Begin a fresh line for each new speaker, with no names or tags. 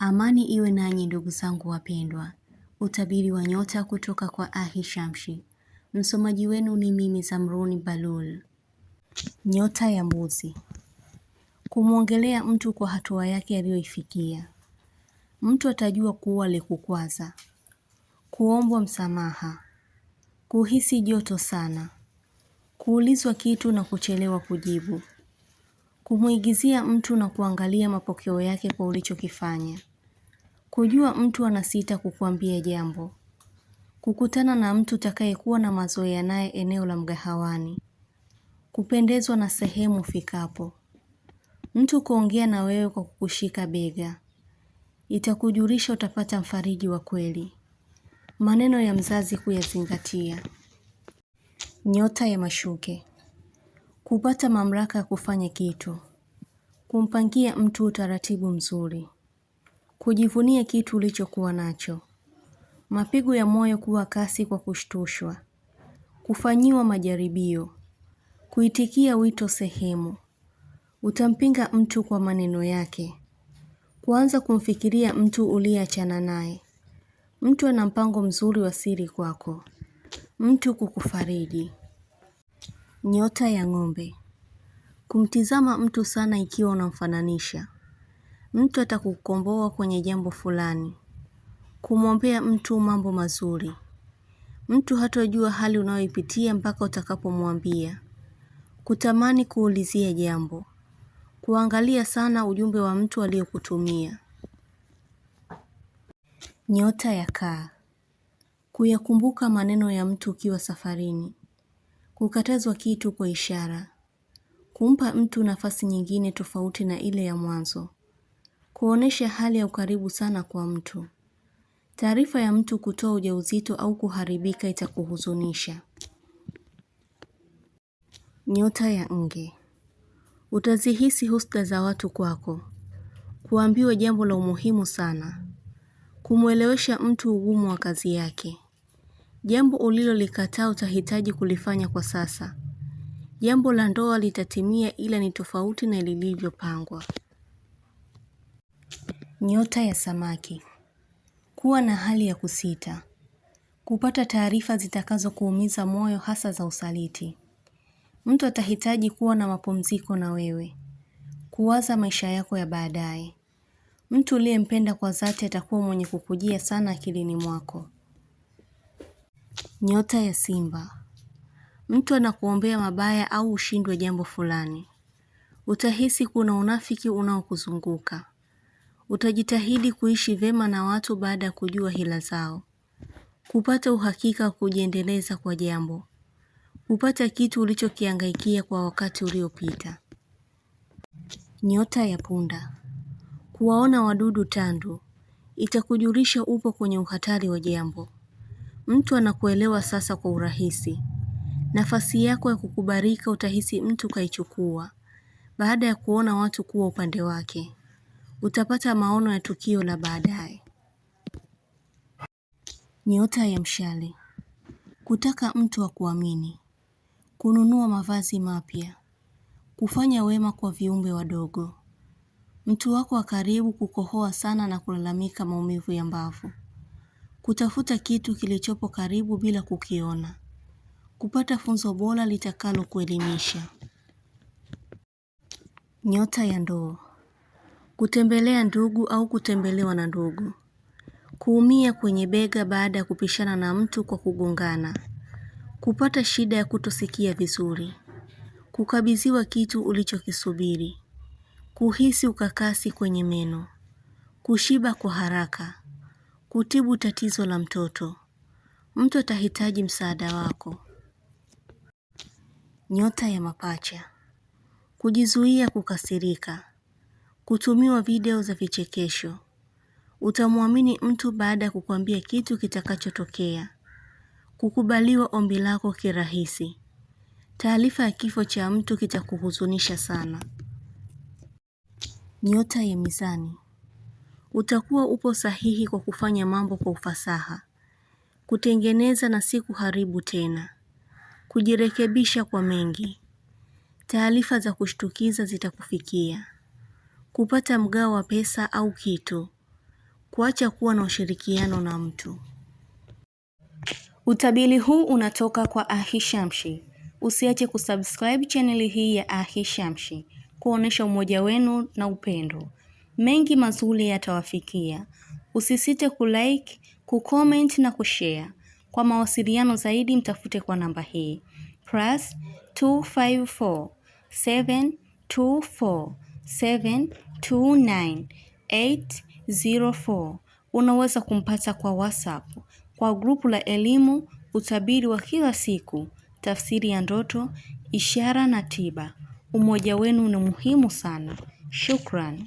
Amani iwe nanyi ndugu zangu wapendwa. Utabiri wa nyota kutoka kwa Ahishamshi. Msomaji wenu ni mimi Zamruni Balul. Nyota ya Mbuzi. Kumwongelea mtu kwa hatua yake aliyoifikia. Mtu atajua kuwa alikukwaza. Kuombwa msamaha. Kuhisi joto sana. Kuulizwa kitu na kuchelewa kujibu. Kumuigizia mtu na kuangalia mapokeo yake kwa ulichokifanya. Kujua mtu anasita kukuambia jambo. Kukutana na mtu utakayekuwa na mazoea naye eneo la mgahawani. Kupendezwa na sehemu fikapo. Mtu kuongea na wewe kwa kukushika bega. Itakujulisha utapata mfariji wa kweli. Maneno ya mzazi kuyazingatia. Nyota ya Mashuke. Kupata mamlaka ya kufanya kitu. Kumpangia mtu utaratibu mzuri. Kujivunia kitu ulichokuwa nacho. Mapigo ya moyo kuwa kasi kwa kushtushwa. Kufanyiwa majaribio. Kuitikia wito sehemu. Utampinga mtu kwa maneno yake. Kuanza kumfikiria mtu uliyeachana naye. Mtu ana mpango mzuri wa siri kwako. Mtu kukufariji. Nyota ya Ng'ombe. Kumtizama mtu sana ikiwa unamfananisha. Mtu atakukomboa kwenye jambo fulani. Kumwombea mtu mambo mazuri. Mtu hatojua hali unayoipitia mpaka utakapomwambia. Kutamani kuulizia jambo. Kuangalia sana ujumbe wa mtu aliyekutumia. Nyota ya Kaa. Kuyakumbuka maneno ya mtu ukiwa safarini. Kukatazwa kitu kwa ishara. Kumpa mtu nafasi nyingine tofauti na ile ya mwanzo. Kuonesha hali ya ukaribu sana kwa mtu. Taarifa ya mtu kutoa ujauzito au kuharibika itakuhuzunisha. Nyota ya Nge. Utazihisi husda za watu kwako. Kuambiwa jambo la umuhimu sana. Kumuelewesha mtu ugumu wa kazi yake. Jambo ulilolikataa utahitaji kulifanya kwa sasa. Jambo la ndoa litatimia ila ni tofauti na lilivyopangwa. Nyota ya Samaki. Kuwa na hali ya kusita. Kupata taarifa zitakazokuumiza moyo hasa za usaliti. Mtu atahitaji kuwa na mapumziko na wewe. Kuwaza maisha yako ya baadaye. Mtu uliyempenda kwa dhati atakuwa mwenye kukujia sana akilini mwako. Nyota ya Simba. Mtu anakuombea mabaya au ushindwe jambo fulani. Utahisi kuna unafiki unaokuzunguka. Utajitahidi kuishi vema na watu baada ya kujua hila zao. Kupata uhakika wa kujiendeleza kwa jambo. Kupata kitu ulichokihangaikia kwa wakati uliopita. Nyota ya Punda. Kuwaona wadudu tandu. Itakujulisha upo kwenye uhatari wa jambo. Mtu anakuelewa sasa kwa urahisi. Nafasi yako ya kukubalika utahisi mtu kaichukua. Baada ya kuona watu kuwa upande wake. Utapata maono ya tukio la baadaye. Nyota ya Mshale. Kutaka mtu wa kuamini. Kununua mavazi mapya. Kufanya wema kwa viumbe wadogo. Mtu wako wa karibu kukohoa sana na kulalamika maumivu ya mbavu. Kutafuta kitu kilichopo karibu bila kukiona. Kupata funzo bora litakalo kuelimisha. Nyota ya Ndoo. Kutembelea ndugu au kutembelewa na ndugu. Kuumia kwenye bega baada ya kupishana na mtu kwa kugongana. Kupata shida ya kutosikia vizuri. Kukabidhiwa kitu ulichokisubiri. Kuhisi ukakasi kwenye meno. Kushiba kwa haraka. Kutibu tatizo la mtoto. Mtu atahitaji msaada wako. Nyota ya Mapacha. Kujizuia kukasirika. Kutumiwa video za vichekesho. Utamwamini mtu baada ya kukwambia kitu kitakachotokea. Kukubaliwa ombi lako kirahisi. Taarifa ya kifo cha mtu kitakuhuzunisha sana. Nyota ya Mizani. Utakuwa upo sahihi kwa kufanya mambo kwa ufasaha. Kutengeneza na si kuharibu tena. Kujirekebisha kwa mengi. Taarifa za kushtukiza zitakufikia. Kupata mgao wa pesa au kitu. kuacha kuwa na ushirikiano na mtu. Utabiri huu unatoka kwa Ahishamshi. Usiache kusubscribe chaneli hii ya Ahishamshi kuonesha umoja wenu na upendo. Mengi mazuri yatawafikia. Usisite kulike, kucomment na kushare. Kwa mawasiliano zaidi mtafute kwa namba hii +254 724 729 804. Unaweza kumpata kwa WhatsApp, kwa grupu la elimu, utabiri wa kila siku, tafsiri ya ndoto, ishara na tiba. Umoja wenu ni muhimu sana. Shukran.